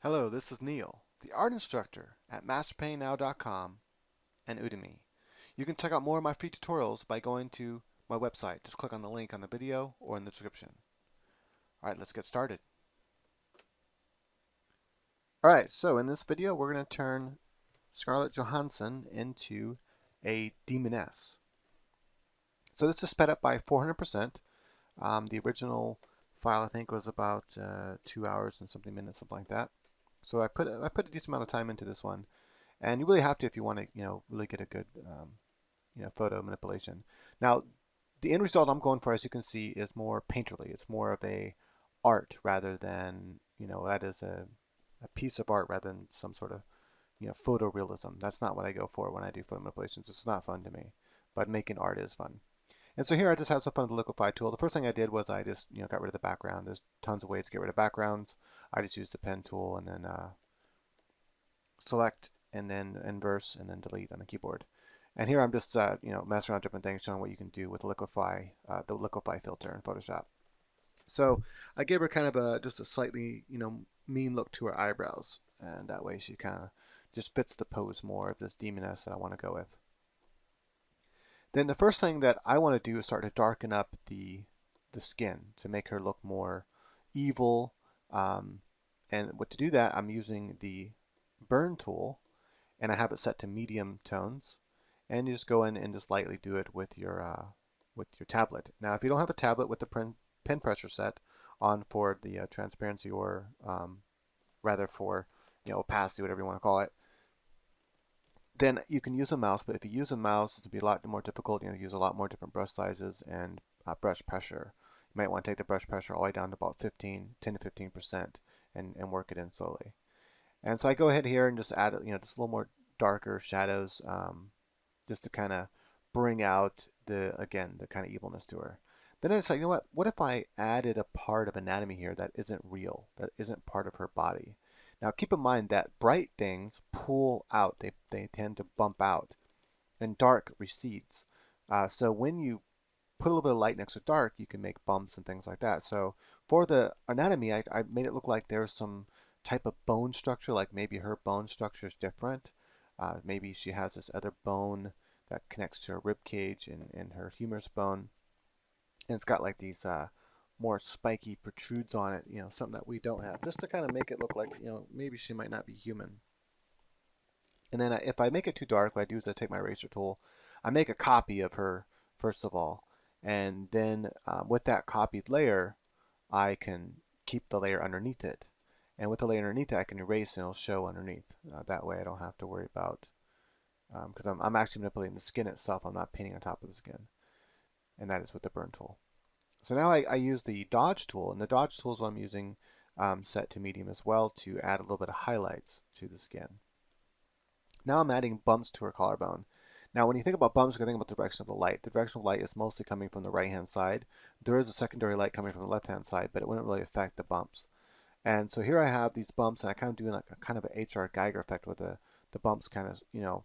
Hello, this is Neil, the art instructor at MasterPaintNow.com and Udemy. You can check out more of my free tutorials by going to my website. Just click on the link on the video or in the description. Alright, let's get started. Alright, so in this video we're going to turn Scarlett Johansson into a demoness. So this is sped up by 400%. The original file I think was about 2 hours and something minutes, something like that. So I put a decent amount of time into this one, and you really have to if you want to, really get a good, photo manipulation. Now, the end result I'm going for, as you can see, is more painterly. It's more of a art rather than, that is a piece of art rather than some sort of, photorealism. That's not what I go for when I do photo manipulations. It's not fun to me, but making art is fun. And so here I just had some fun with the liquify tool. The first thing I did was I just, got rid of the background. There's tons of ways to get rid of backgrounds. I just used the pen tool and then select and then inverse and then delete on the keyboard. And here I'm just, messing around with different things, showing what you can do with the liquify filter in Photoshop. So I gave her kind of just a slightly, mean look to her eyebrows. And that way she kind of just fits the pose more of this demoness that I want to go with. Then the first thing that I want to do is start to darken up the skin to make her look more evil. And to do that, I'm using the burn tool, and I have it set to medium tones. And you just go in and just lightly do it with your tablet. Now, if you don't have a tablet with the pen pressure set on for the transparency or rather for opacity, whatever you want to call it, then you can use a mouse, but if you use a mouse, it's going to be a lot more difficult. You use a lot more different brush sizes and brush pressure. You might want to take the brush pressure all the way down to about 10 to 15%, and work it in slowly. And so I go ahead here and just add, just a little more darker shadows, just to kind of bring out the kind of evilness to her. Then it's like, what if I added a part of anatomy here that isn't real, that isn't part of her body? Now keep in mind that bright things pull out, they tend to bump out, and dark recedes. So when you put a little bit of light next to dark, you can make bumps and things like that. So for the anatomy, I made it look like there's some type of bone structure, like maybe her bone structure is different. Maybe she has this other bone that connects to her rib cage and her humerus bone. And it's got like these more spiky protrudes on it, something that we don't have, just to kind of make it look like, maybe she might not be human. And then if I make it too dark, what I do is I take my eraser tool, I make a copy of her first of all, and then with that copied layer, I can keep the layer underneath it. And with the layer underneath it, I can erase and it'll show underneath. That way I don't have to worry about, because I'm actually manipulating the skin itself, I'm not painting on top of the skin. And that is with the burn tool. So now I use the dodge tool, and the dodge tool is what I'm using set to medium as well to add a little bit of highlights to the skin. Now I'm adding bumps to her collarbone. Now when you think about bumps, you can think about the direction of the light. The direction of light is mostly coming from the right hand side. There is a secondary light coming from the left hand side, but it wouldn't really affect the bumps. And so here I have these bumps, and I kind of do like a kind of an H.R. Geiger effect where the bumps kind of,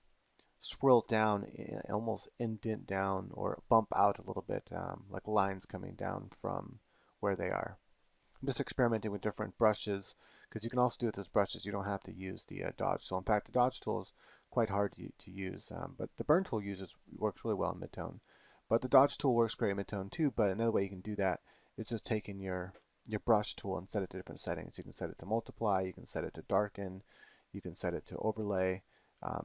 swirl down, almost indent down or bump out a little bit, like lines coming down from where they are. I'm just experimenting with different brushes, because you can also do it with brushes. You don't have to use the dodge tool. In fact, the dodge tool is quite hard to use, but the burn tool works really well in midtone. But the dodge tool works great in midtone too, but another way you can do that is just taking your brush tool and set it to different settings. You can set it to multiply, you can set it to darken, you can set it to overlay.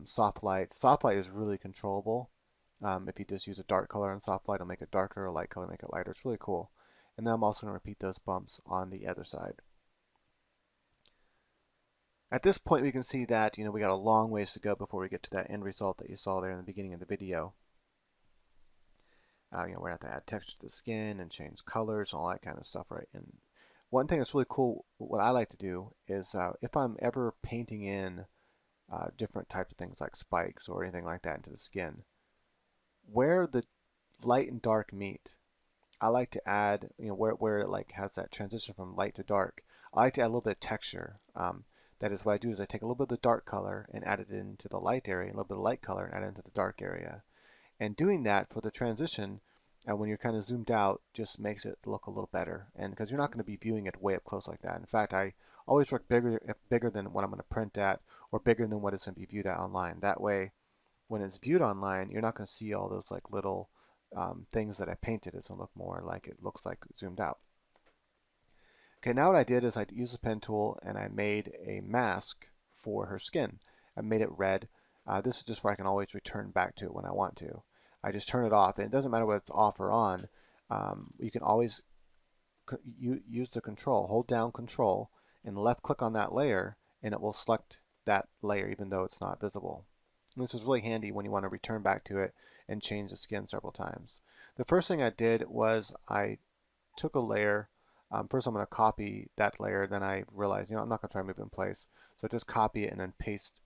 Soft light. Soft light is really controllable. If you just use a dark color on soft light, it'll make it darker, a light color make it lighter. It's really cool. And then I'm also going to repeat those bumps on the other side. At this point, we can see that we got a long ways to go before we get to that end result that you saw there in the beginning of the video. We're going to have to add texture to the skin and change colors and all that kind of stuff, right? And one thing that's really cool, what I like to do is if I'm ever painting in different types of things like spikes or anything like that into the skin, where the light and dark meet, I like to add, where it like has that transition from light to dark, I like to add a little bit of texture. That is what I do is I take a little bit of the dark color and add it into the light area, and a little bit of light color and add it into the dark area. And doing that for the transition, and when you're kind of zoomed out, just makes it look a little better. And because you're not going to be viewing it way up close like that. In fact, I always work bigger than what I'm going to print at, or bigger than what it's going to be viewed at online. That way, when it's viewed online, you're not going to see all those like little things that I painted. It's going to look more like it looks like zoomed out. Okay, now what I did is I used the pen tool and I made a mask for her skin. I made it red. This is just where I can always return back to it when I want to. I just turn it off, and it doesn't matter whether it's off or on. You can always use the control, hold down control, and left click on that layer, and it will select that layer even though it's not visible. And this is really handy when you want to return back to it and change the skin several times. The first thing I did was I took a layer. First, I'm going to copy that layer. Then I realized, I'm not going to try to move it in place. So just copy it and then paste,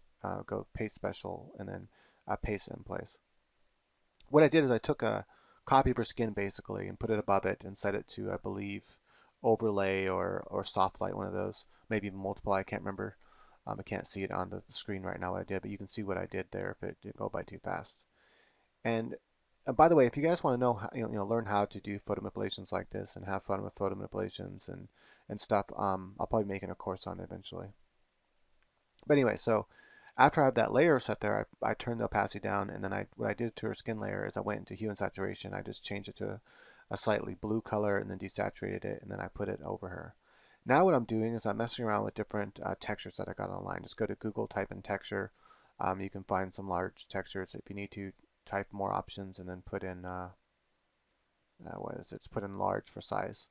go paste special, and then paste it in place. What I did is I took a copy of her skin basically and put it above it and set it to, I believe, overlay or soft light, one of those, maybe even multiply. I can't remember. I can't see it on the screen right now what I did, but you can see what I did there if it didn't go by too fast. And by the way, if you guys want to know, how, learn how to do photo manipulations like this and have fun with photo manipulations and stuff, I'll probably make a course on it eventually. But anyway, so after I have that layer set there, I turned the opacity down, and then what I did to her skin layer is I went into hue and saturation. I just changed it to a slightly blue color and then desaturated it, and then I put it over her. Now what I'm doing is I'm messing around with different textures that I got online. Just go to Google, type in texture. You can find some large textures. If you need to, type more options and then put in what is it? It's put in large for size.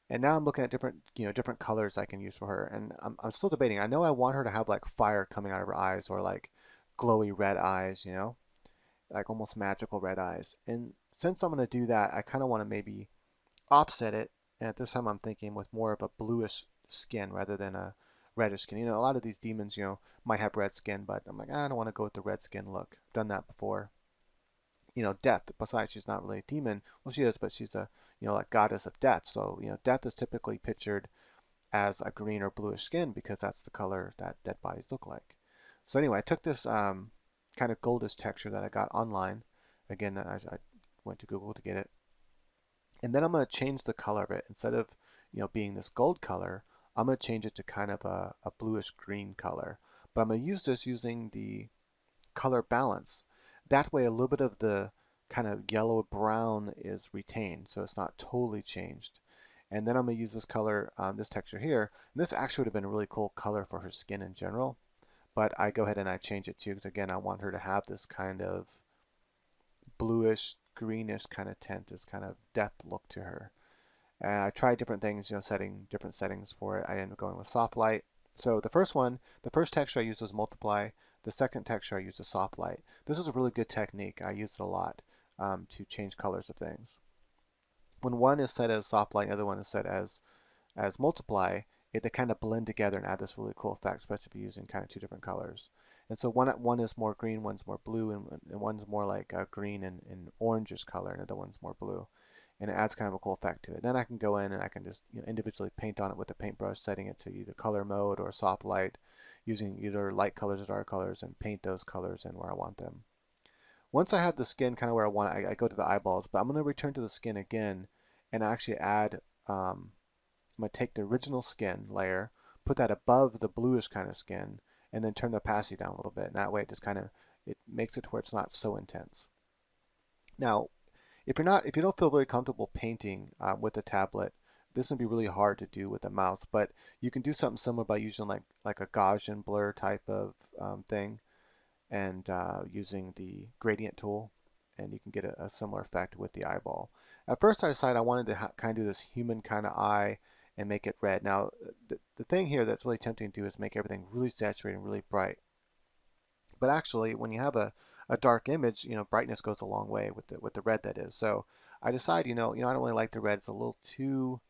And now I'm looking at different colors I can use for her. And I'm still debating. I know I want her to have like fire coming out of her eyes, or like glowy red eyes, like almost magical red eyes. And since I'm going to do that, I kind of want to maybe offset it. And at this time, I'm thinking with more of a bluish skin rather than a reddish skin. A lot of these demons, might have red skin, but I'm like, I don't want to go with the red skin look. I've done that before. Death. Besides, she's not really a demon. Well, she is, but she's a, like goddess of death. So, death is typically pictured as a green or bluish skin because that's the color that dead bodies look like. So anyway, I took this kind of goldish texture that I got online. Again, I went to Google to get it. And then I'm going to change the color of it. Instead of, being this gold color, I'm going to change it to kind of a bluish green color. But I'm going to use this using the color balance. That way a little bit of the kind of yellow brown is retained, so it's not totally changed. And then I'm going to use this color, this texture here. And this actually would have been a really cool color for her skin in general, but I go ahead and I change it too because again I want her to have this kind of bluish greenish kind of tint, this kind of death look to her. And I tried different things, setting different settings for it. I ended up going with soft light. So the first texture I used was multiply. The second texture I used is soft light. This is a really good technique. I use it a lot to change colors of things. When one is set as soft light and the other one is set as multiply, they kind of blend together and add this really cool effect, especially if you're using kind of two different colors. And so one is more green, one's more blue, and one's more like a green and orangish color, and the other one's more blue. And it adds kind of a cool effect to it. Then I can go in and I can just individually paint on it with a paintbrush, setting it to either color mode or soft light, using either light colors or dark colors, and paint those colors in where I want them. Once I have the skin kind of where I want it, I go to the eyeballs, but I'm going to return to the skin again and actually add, I'm going to take the original skin layer, put that above the bluish kind of skin, and then turn the opacity down a little bit. And that way it makes it to where it's not so intense. Now, if you don't feel very comfortable painting with a tablet, this would be really hard to do with a mouse, but you can do something similar by using like a Gaussian blur type of thing, and using the gradient tool, and you can get a similar effect with the eyeball. At first I decided I wanted to kind of do this human kind of eye and make it red. Now the thing here that's really tempting to do is make everything really saturated and really bright. But actually, when you have a dark image, brightness goes a long way with the red that is. So I decided, I don't really like the red. It's a little too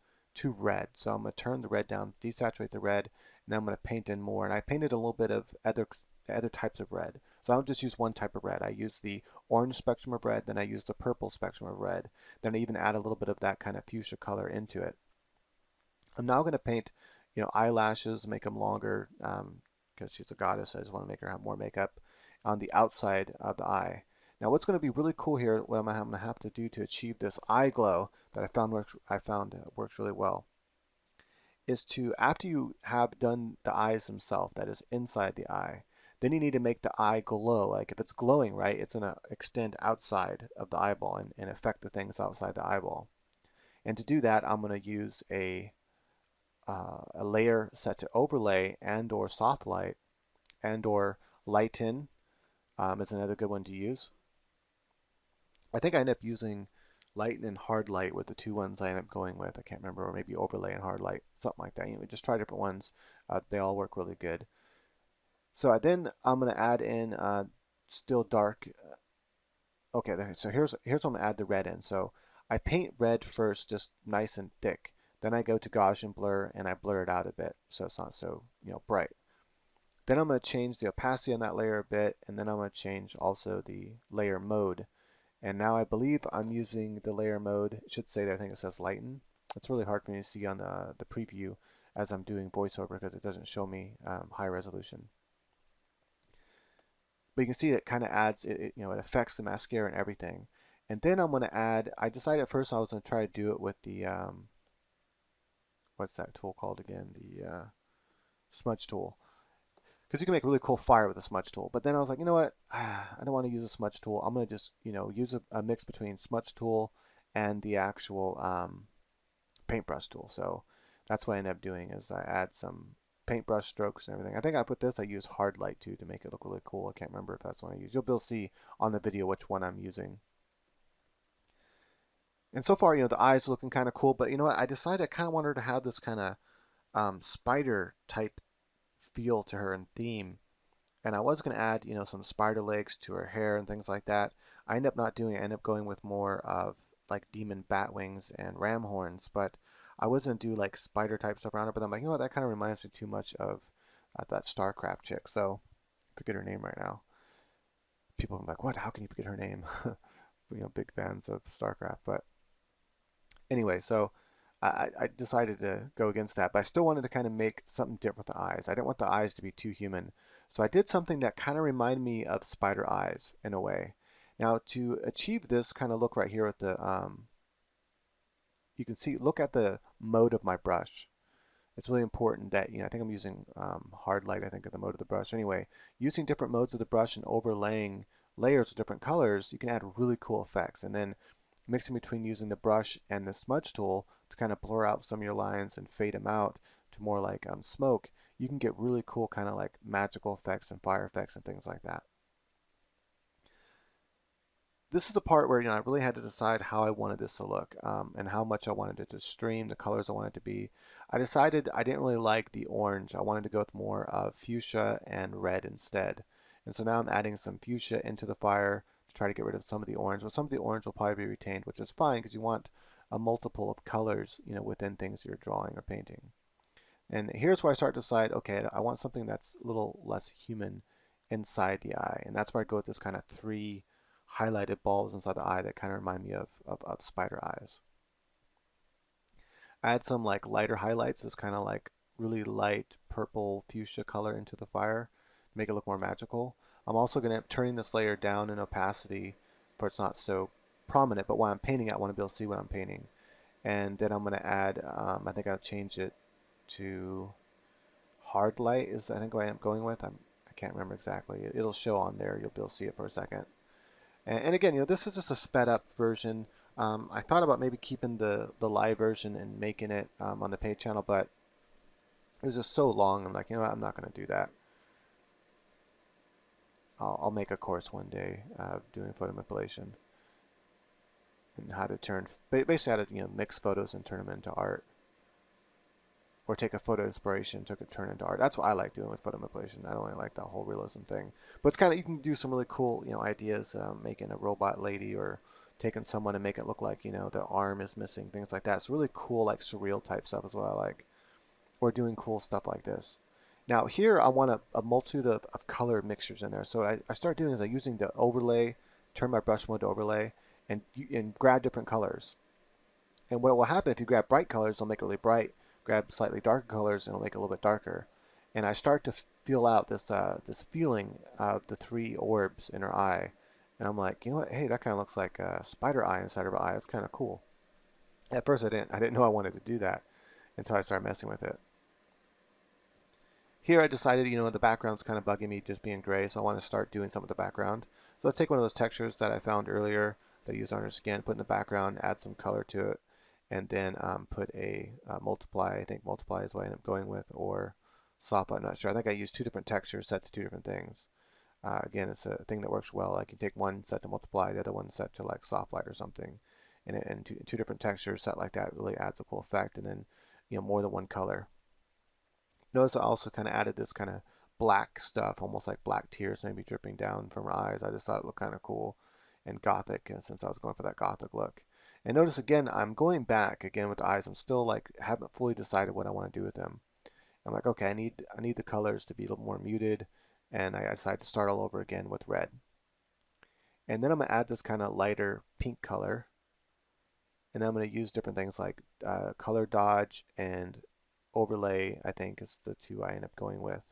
red. So I'm going to turn the red down, desaturate the red, and then I'm going to paint in more. And I painted a little bit of other types of red. So I don't just use one type of red. I use the orange spectrum of red, then I use the purple spectrum of red. Then I even add a little bit of that kind of fuchsia color into it. I'm now going to paint, eyelashes, make them longer, because she's a goddess. I just want to make her have more makeup on the outside of the eye. Now what's going to be really cool here, what I'm going to have to do to achieve this eye glow that I found works really well, is to, after you have done the eyes themselves, that is inside the eye, then you need to make the eye glow. Like if it's glowing, right, it's going to extend outside of the eyeball and affect the things outside the eyeball. And to do that, I'm going to use a layer set to overlay and or soft light and or lighten is another good one to use. I think I ended up using light and hard light with the two ones I ended up going with. I can't remember, or maybe overlay and hard light, something like that. You know, just try different ones. They all work really good. So then I'm going to add in still dark. Okay, so here's what I'm going to add the red in. So I paint red first, just nice and thick. Then I go to Gaussian blur and I blur it out a bit, so it's not so bright. Then I'm going to change the opacity on that layer a bit, and then I'm going to change also the layer mode. And now I believe I'm using the layer mode. It should say that, I think it says lighten. It's really hard for me to see on the preview as I'm doing voiceover because it doesn't show me high resolution. But you can see it kind of adds, it affects the mascara and everything. And then I'm going to add, I decided at first I was going to try to do it with the, what's that tool called again? The smudge tool. Because you can make a really cool fire with a smudge tool. But then I was like, you know what? I don't want to use a smudge tool. I'm going to just, use a mix between smudge tool and the actual paintbrush tool. So that's what I ended up doing is I add some paintbrush strokes and everything. I think I put this, I use hard light too to make it look really cool. I can't remember if that's what I use. You'll be able to see on the video which one I'm using. And so far, the eyes are looking kind of cool. But you know what? I decided I kind of wanted to have this kind of spider type feel to her and theme. And I was going to add, some spider legs to her hair and things like that. I ended up not doing it. I ended up going with more of like demon bat wings and ram horns. But I was going to do like spider type stuff around her. But I'm like, you know what? That kind of reminds me too much of that StarCraft chick. So I forget her name right now. People are like, what? How can you forget her name? Big fans of StarCraft. But anyway, so I decided to go against that, but I still wanted to kind of make something different with the eyes. I didn't want the eyes to be too human. So I did something that kind of reminded me of spider eyes in a way. Now to achieve this kind of look right here with the, you can see, look at the mode of my brush. It's really important that, I think I'm using hard light, I think, at the mode of the brush. Anyway, using different modes of the brush and overlaying layers of different colors, you can add really cool effects. And then mixing between using the brush and the smudge tool to kind of blur out some of your lines and fade them out to more like smoke, you can get really cool kind of like magical effects and fire effects and things like that. This is the part where I really had to decide how I wanted this to look and how much I wanted it to stream, the colors I wanted it to be. I decided I didn't really like the orange. I wanted to go with more of fuchsia and red instead. And so now I'm adding some fuchsia into the fire to try to get rid of some of the orange. But some of the orange will probably be retained, which is fine because you want a multiple of colors, within things you're drawing or painting. And here's where I start to decide, okay, I want something that's a little less human inside the eye. And that's where I go with this kind of three highlighted balls inside the eye that kind of remind me of spider eyes. I add some like lighter highlights, this kind of like really light purple fuchsia color into the fire to make it look more magical. I'm also going to turning this layer down in opacity where it's not so prominent, but while I'm painting, I want to be able to see what I'm painting. And then I'm going to add, I think I'll change it to hard light is I think what I am going with. I can't remember exactly. It'll show on there. You'll be able to see it for a second. And again, this is just a sped up version. I thought about maybe keeping the live version and making it on the paid channel, but it was just so long. I'm like, what? I'm not going to do that. I'll make a course one day doing photo manipulation and how to turn, basically how to mix photos and turn them into art, or take a photo inspiration, took it turn into art. That's what I like doing with photo manipulation. I don't really like the whole realism thing, but it's kind of, you can do some really cool ideas, making a robot lady or taking someone and make it look like their arm is missing, things like that. It's really cool, like surreal type stuff is what I like, or doing cool stuff like this. Now here I want a multitude of color mixtures in there. So I start doing is using the overlay, turn my brush mode to overlay, and grab different colors. And what will happen if you grab bright colors, it'll make it really bright. Grab slightly darker colors, and it'll make it a little bit darker. And I start to feel out this this feeling of the three orbs in her eye, And I'm like, you know what? Hey, that kind of looks like a spider eye inside of her eye. That's kind of cool. At first, I didn't know I wanted to do that until I started messing with it. Here I decided, the background's kind of bugging me just being gray, so I want to start doing some of the background. So let's take one of those textures that I found earlier that I used on her skin, put in the background, add some color to it, and then put a multiply. I think multiply is what I end up going with, or soft light. I'm not sure. I think I used two different textures set to two different things. Again, it's a thing that works well. I can take one set to multiply, the other one set to like soft light or something, and two different textures set like that really adds a cool effect. And then, more than one color. Notice I also kind of added this kind of black stuff, almost like black tears maybe dripping down from her eyes. I just thought it looked kind of cool and gothic, since I was going for that gothic look. And notice again, I'm going back again with the eyes. I'm still like haven't fully decided what I want to do with them. I'm like, okay, I need the colors to be a little more muted, and I decided to start all over again with red. And then I'm gonna add this kind of lighter pink color, and then I'm going to use different things like color dodge and overlay, I think is the two I end up going with.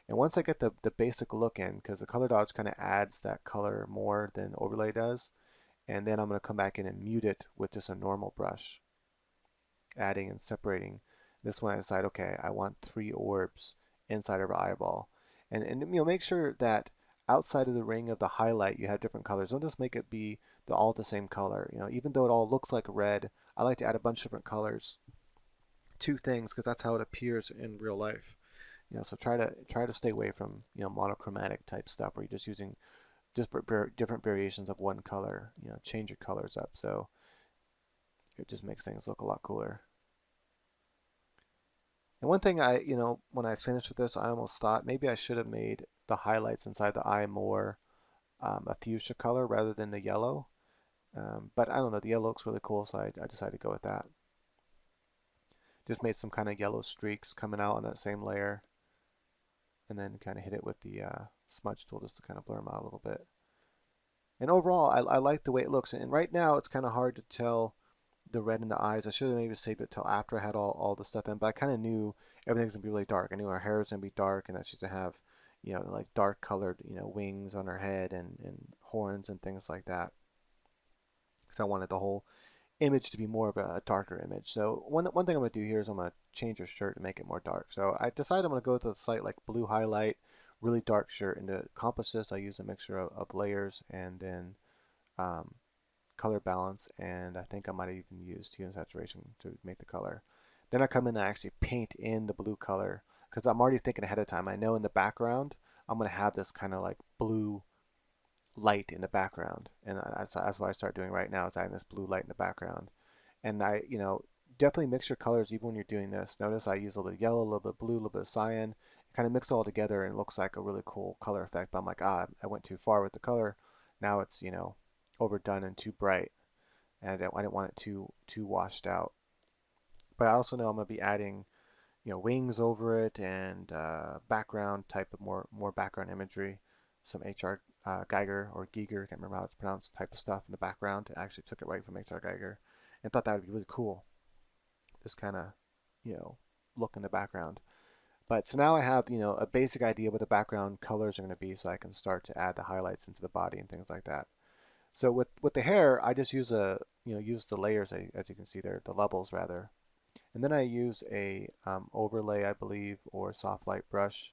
And once I get the basic look in, because the color dodge kind of adds that color more than overlay does, and then I'm going to come back in and mute it with just a normal brush, adding and separating. This one I decide, okay, I want 3 orbs inside of our eyeball. And make sure that outside of the ring of the highlight you have different colors. Don't just make it be all the same color. Even though it all looks like red, I like to add a bunch of different colors to things because that's how it appears in real life. So try to stay away from monochromatic type stuff where you're just using different variations of one color. Change your colors up so it just makes things look a lot cooler. And one thing when I finished with this, I almost thought maybe I should have made the highlights inside the eye more a fuchsia color rather than the yellow. But I don't know, the yellow looks really cool, so I decided to go with that. Just made some kind of yellow streaks coming out on that same layer, and then kind of hit it with the smudge tool just to kind of blur them out a little bit. And overall, I like the way it looks. And right now, it's kind of hard to tell the red in the eyes. I should have maybe saved it till after I had all the stuff in, but I kind of knew everything's gonna be really dark. I knew her hair was gonna be dark, and that she's gonna have, like dark colored, wings on her head and horns and things like that. Because I wanted the whole image to be more of a darker image. So one thing I'm gonna do here is I'm gonna change her shirt to make it more dark. So I decided I'm gonna go with a slight like blue highlight, really dark shirt. And to accomplish this, I use a mixture of layers and then um, color balance, and I think I might even use hue and saturation to make the color. Then I come in and I actually paint in the blue color because I'm already thinking ahead of time. I know in the background I'm going to have this kind of like blue light in the background, and that's what I start doing right now is adding this blue light in the background. And I, definitely mix your colors even when you're doing this. Notice I use a little bit of yellow, a little bit of blue, a little bit of cyan. Kind of mix it all together and it looks like a really cool color effect. But I'm like, I went too far with the color. Now it's, overdone and too bright, and I didn't want it too washed out. But I also know I'm gonna be adding, wings over it and background type of more background imagery, some HR Geiger or Giger, I can't remember how it's pronounced, type of stuff in the background. I actually took it right from HR Geiger, and thought that would be really cool. This kind of, you know, look in the background. But so now I have, a basic idea what the background colors are going to be, so I can start to add the highlights into the body and things like that. So with the hair, I just use use the layers as you can see there, the levels rather, and then I use a overlay, I believe, or soft light brush,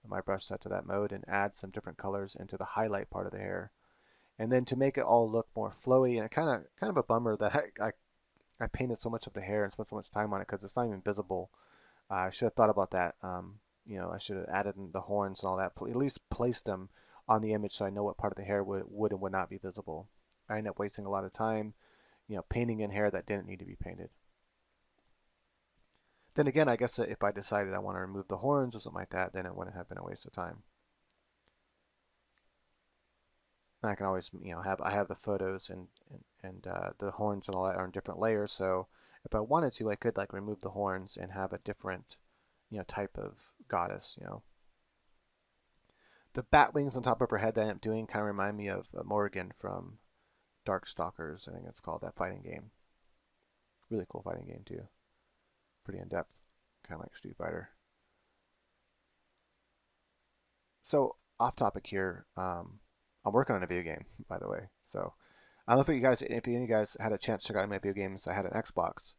my brush set to that mode, and add some different colors into the highlight part of the hair. And then to make it all look more flowy, and kind of a bummer that I painted so much of the hair and spent so much time on it because it's not even visible. I should have thought about that. I should have added in the horns and all that. At least placed them on the image so I know what part of the hair would and would not be visible. I ended up wasting a lot of time, painting in hair that didn't need to be painted. Then again, I guess if I decided I want to remove the horns or something like that, then it wouldn't have been a waste of time. And I can always, I have the photos and the horns and all that are in different layers. So if I wanted to, I could like remove the horns and have a different, type of goddess. The bat wings on top of her head that I end up doing kind of remind me of Morrigan from Darkstalkers. I think it's called, that fighting game. Really cool fighting game too. Pretty in depth, kind of like Street Fighter. So off topic here. I'm working on a video game, by the way. So I don't know if any of you guys had a chance to check out my video games. I had an Xbox,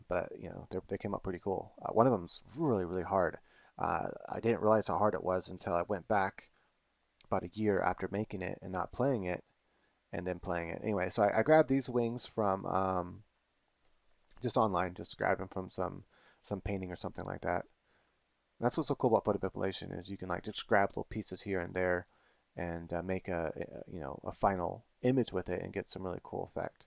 but you know they came out pretty cool. One of them's really really hard. I didn't realize how hard it was until I went back about a year after making it and not playing it, and then playing it. Anyway, so I grabbed these wings from just online, just grabbed them from some painting or something like that. And that's what's so cool about photo manipulation is you can like just grab little pieces here and there and make you know a final image with it and get some really cool effect.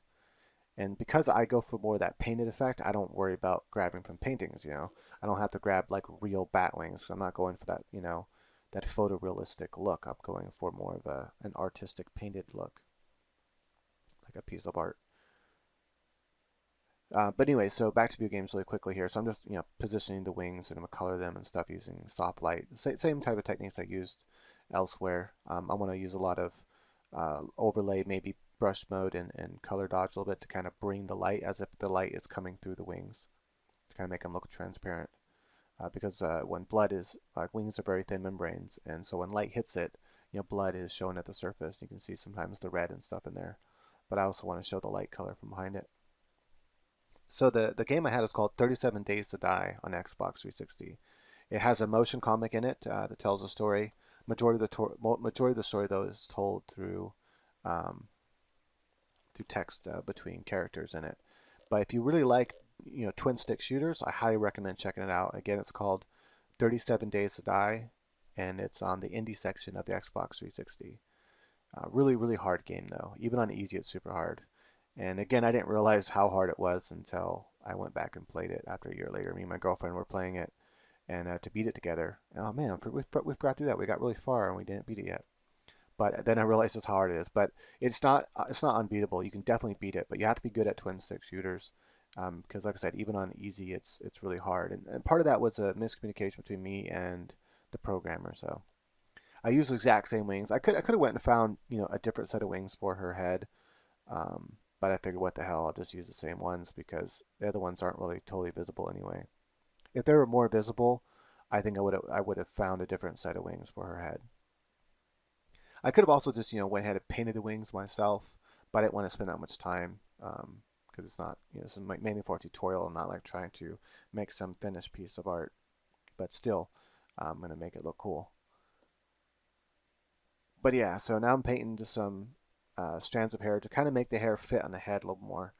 And because I go for more of that painted effect, I don't worry about grabbing from paintings, you know. I don't have to grab like real bat wings. I'm not going for that, you know, that photorealistic look. I'm going for more of an artistic painted look, like a piece of art. But anyway, so back to video games really quickly here. So I'm just, you know, positioning the wings and I'm gonna color them and stuff using soft light. Same type of techniques I used elsewhere. I want to use a lot of overlay, maybe brush mode and color dodge a little bit to kind of bring the light as if the light is coming through the wings to kind of make them look transparent. Because when blood is, like wings are very thin membranes, and so when light hits it, you know, blood is shown at the surface. You can see sometimes the red and stuff in there. But I also want to show the light color from behind it. So the game I had is called 37 Days to Die on Xbox 360. It has a motion comic in it that tells a story. Majority of the story though is told um, through text between characters in it. But if you really like twin stick shooters, I highly recommend checking it out. Again, it's called 37 Days to Die, and it's on the indie section of the Xbox 360. Really, really hard game though. Even on easy, it's super hard. And again, I didn't realize how hard it was until I went back and played it after a year later. Me and my girlfriend were playing it, and to beat it together. Oh man, we forgot to do that. We got really far and we didn't beat it yet. But then I realized just how hard it is. But it's not unbeatable. You can definitely beat it, but you have to be good at twin stick shooters. Because like I said, even on easy, it's really hard. And part of that was a miscommunication between me and the programmer. So I used the exact same wings. I could have went and found a different set of wings for her head. But I figured, what the hell, I'll just use the same ones because the other ones aren't really totally visible anyway. If they were more visible, I think I would have found a different set of wings for her head. I could have also just went ahead and painted the wings myself, but I didn't want to spend that much time because it's not this is mainly for a tutorial. I'm not like trying to make some finished piece of art, but still, I'm gonna make it look cool. But yeah, so now I'm painting just some strands of hair to kind of make the hair fit on the head a little more.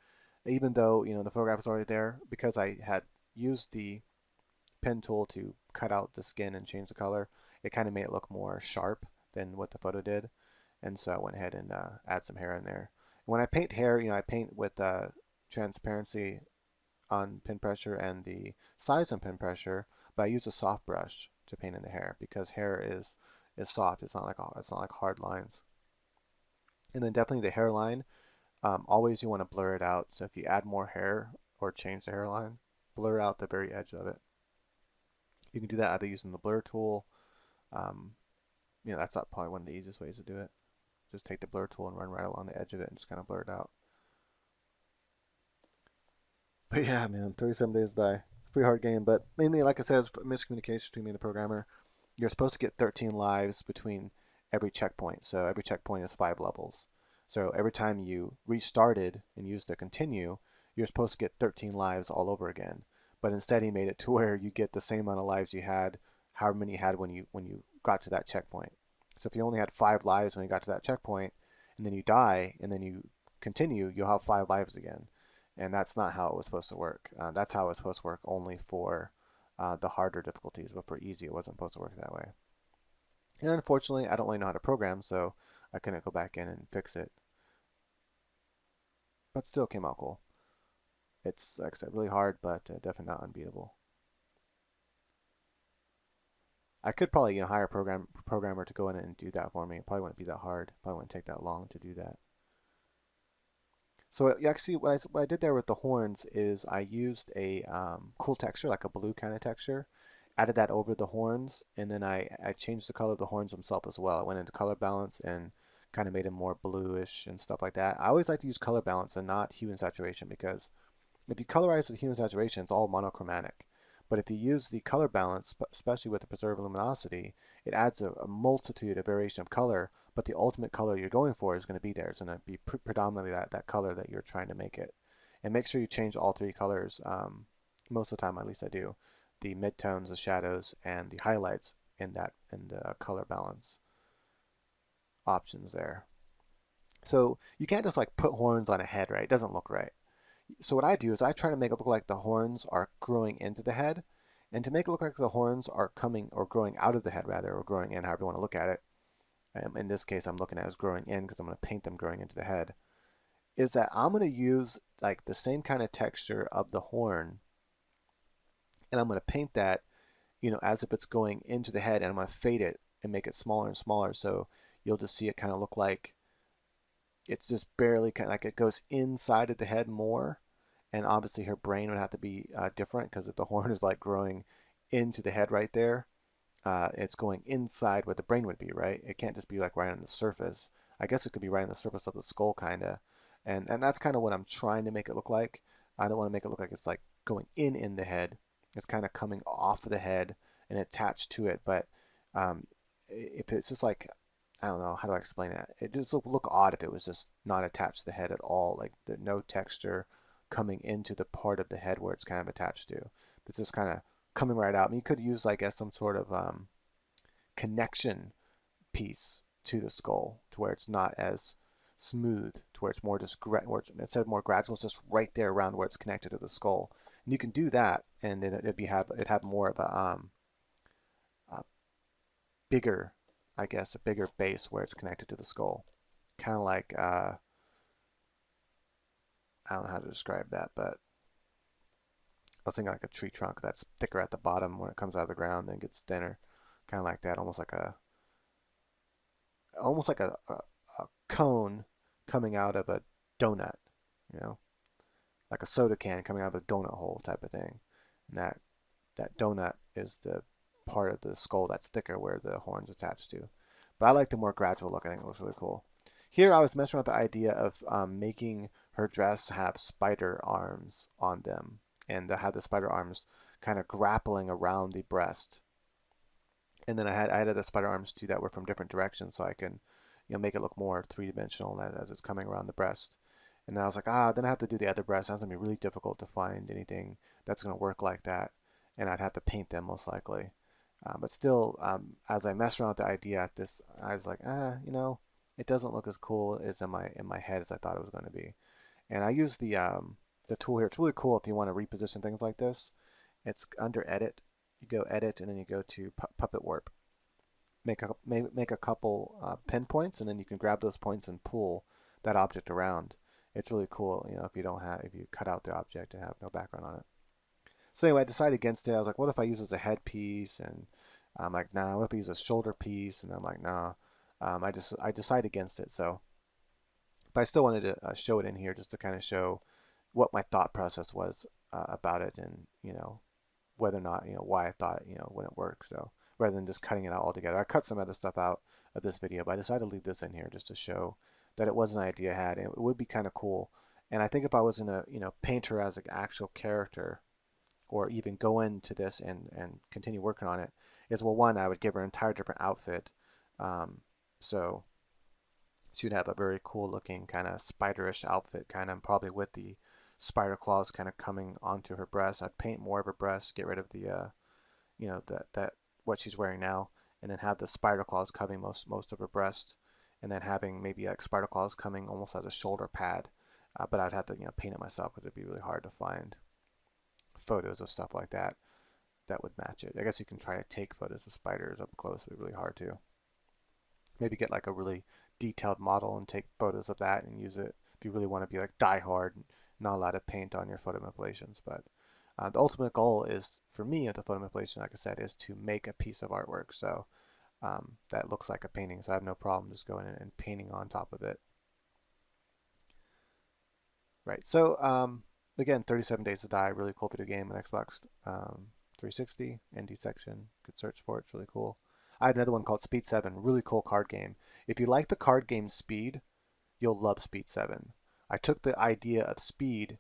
Even though the photograph was already there, because I had used the pen tool to cut out the skin and change the color, it kind of made it look more sharp than what the photo did. And so I went ahead and add some hair in there. When I paint hair, I paint with transparency on pin pressure and the size on pin pressure, but I use a soft brush to paint in the hair because hair is soft. It's not like hard lines. And then definitely the hairline. Always you want to blur it out. So if you add more hair or change the hairline, blur out the very edge of it. You can do that either using the blur tool. Um, that's not probably one of the easiest ways to do it. Just take the blur tool and run right along the edge of it and just kind of blur it out. But yeah, man, 37 Days to Die. It's a pretty hard game, but mainly, like I said, it's miscommunication between me and the programmer. You're supposed to get 13 lives between every checkpoint. So every checkpoint is 5 levels. So every time you restarted and used to continue, you're supposed to get 13 lives all over again. But instead, he made it to where you get the same amount of lives you had, however many you had when you got to that checkpoint. So if you only had 5 lives when you got to that checkpoint, and then you die, and then you continue, you'll have 5 lives again. And that's not how it was supposed to work. That's how it was supposed to work only for the harder difficulties, but for easy, it wasn't supposed to work that way. And unfortunately, I don't really know how to program, so I couldn't go back in and fix it. But still came out cool. It's, like I said, really hard, but definitely not unbeatable. I could probably hire a programmer to go in and do that for me. It probably wouldn't be that hard. Probably wouldn't take that long to do that. So you actually, what I did there with the horns is I used a cool texture, like a blue kind of texture, added that over the horns, and then I changed the color of the horns themselves as well. I went into color balance and kind of made them more bluish and stuff like that. I always like to use color balance and not hue and saturation because if you colorize with hue and saturation, it's all monochromatic. But if you use the color balance, especially with the preserved luminosity, it adds a multitude of variation of color, but the ultimate color you're going for is going to be there. It's going to be predominantly that color that you're trying to make it. And make sure you change all three colors. Most of the time, at least I do. The midtones, the shadows, and the highlights in the color balance options there. So you can't just like put horns on a head, right? It doesn't look right. So what I do is I try to make it look like the horns are growing into the head. And to make it look like the horns are coming or growing out of the head rather, or growing in, however you want to look at it. In this case, I'm looking at it as growing in because I'm going to paint them growing into the head. Is that I'm going to use like the same kind of texture of the horn, and I'm going to paint that, as if it's going into the head, and I'm going to fade it and make it smaller and smaller. So you'll just see it kind of look like it's just barely kind of like it goes inside of the head more. And obviously her brain would have to be different because if the horn is like growing into the head right there, it's going inside where the brain would be, right? It can't just be like right on the surface. I guess it could be right on the surface of the skull, kind of. And that's kind of what I'm trying to make it look like. I don't want to make it look like it's like going in the head. It's kind of coming off of the head and attached to it. But if it's just like, I don't know, how do I explain that? It just look odd if it was just not attached to the head at all, like no texture coming into the part of the head where it's kind of attached to. It's just kind of coming right out. I mean, you could use like as some sort of connection piece to the skull to where it's not as smooth, to where it's more just where it's, instead of more gradual, it's just right there around where it's connected to the skull. And you can do that, and then it'd have more of a bigger, I guess, a bigger base where it's connected to the skull. Kind of like I don't know how to describe that, but I was thinking like a tree trunk that's thicker at the bottom when it comes out of the ground and gets thinner, kind of like that, almost like a cone coming out of a donut, you know, like a soda can coming out of a donut hole type of thing. And that donut is the part of the skull that's thicker where the horn's attached to. But I like the more gradual look. I think it looks really cool. Here I was messing with the idea of making her dress have spider arms on them, and to have the spider arms kind of grappling around the breast. And then I had the spider arms too that were from different directions, so I can, make it look more three-dimensional as it's coming around the breast. And then I was like, then I have to do the other breast. That's gonna be really difficult to find anything that's gonna work like that, and I'd have to paint them most likely. But still, as I messed around with the idea at this, I was like, it doesn't look as cool as in my head as I thought it was going to be. And I use the tool here. It's really cool if you want to reposition things like this. It's under Edit. You go Edit, and then you go to Puppet Warp. Make a couple pinpoints, and then you can grab those points and pull that object around. It's really cool, if you cut out the object and have no background on it. So anyway, I decided against it. I was like, what if I use it as a headpiece? And I'm like, nah. What if I use a shoulder piece? And I'm like, nah. I decided against it. So, but I still wanted to show it in here just to kind of show what my thought process was about it, and whether or not why I thought it wouldn't work. So rather than just cutting it out altogether, I cut some other stuff out of this video, but I decided to leave this in here just to show that it was an idea I had, and it would be kind of cool. And I think if I was gonna paint her as an actual character, or even go into this and continue working on it, is, well, one, I would give her an entire different outfit. So she'd have a very cool looking kind of spiderish outfit, kind of probably with the spider claws kind of coming onto her breast. I'd paint more of her breast, get rid of the that what she's wearing now, and then have the spider claws covering most of her breast, and then having maybe like spider claws coming almost as a shoulder pad. But I'd have to paint it myself because it'd be really hard to find photos of stuff like that would match it. I guess you can try to take photos of spiders up close, but really hard to. Maybe get like a really detailed model and take photos of that and use it if you really want to be like die hard, not allowed to paint on your photo manipulations. But the ultimate goal is, for me, at the photo manipulation, like I said, is to make a piece of artwork. So that looks like a painting. So I have no problem just going in and painting on top of it. Right. So again, 37 Days to Die, really cool video game on Xbox 360, indie section. Good search for it. It's really cool. I have another one called Speed 7, really cool card game. If you like the card game Speed, you'll love Speed 7. I took the idea of Speed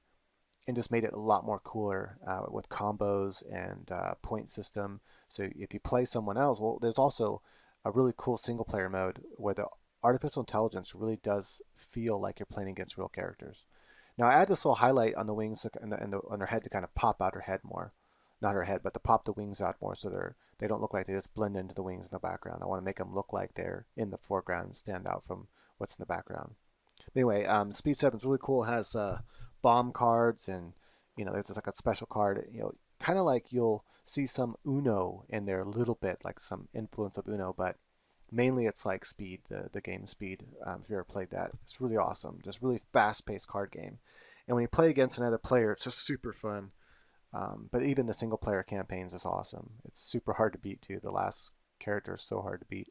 and just made it a lot more cooler with combos and point system. So if you play someone else, well, there's also a really cool single player mode where artificial intelligence really does feel like you're playing against real characters. Now I add this little highlight on the wings and on her head to kind of pop out her head more, not her head, but to pop the wings out more so they don't look like they just blend into the wings in the background. I want to make them look like they're in the foreground and stand out from what's in the background. Anyway, Speed 7 is really cool. It has bomb cards and it's like a special card. Kind of like you'll see some Uno in there a little bit, like some influence of Uno, but mainly it's like Speed, the game Speed. If you ever played that, it's really awesome. Just really fast-paced card game. And when you play against another player, it's just super fun. But even the single-player campaigns is awesome. It's super hard to beat too. The last character is so hard to beat.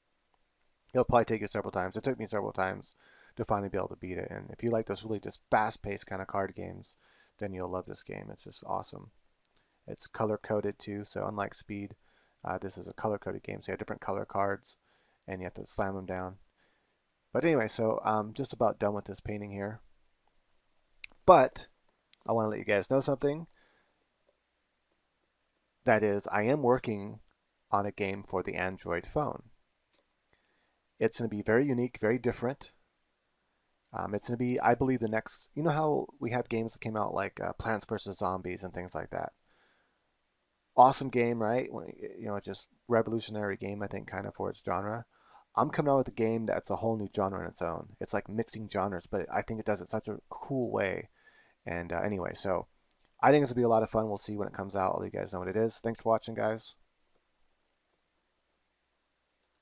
It'll probably take you several times. It took me several times to finally be able to beat it. And if you like those really just fast-paced kind of card games, then you'll love this game. It's just awesome. It's color-coded too, so unlike Speed, this is a color-coded game. So you have different color cards, and you have to slam them down. But anyway, so I'm just about done with this painting here. But I want to let you guys know something. That is, I am working on a game for the Android phone. It's going to be very unique, very different. It's going to be, I believe, the next. You know how we have games that came out like Plants vs. Zombies and things like that. Awesome game, right? It's just revolutionary game, I think, kind of for its genre. I'm coming out with a game that's a whole new genre in its own. It's like mixing genres, but I think it does it such a cool way. And anyway, so I think this will be a lot of fun. We'll see when it comes out. I'll let you guys know what it is. Thanks for watching, guys.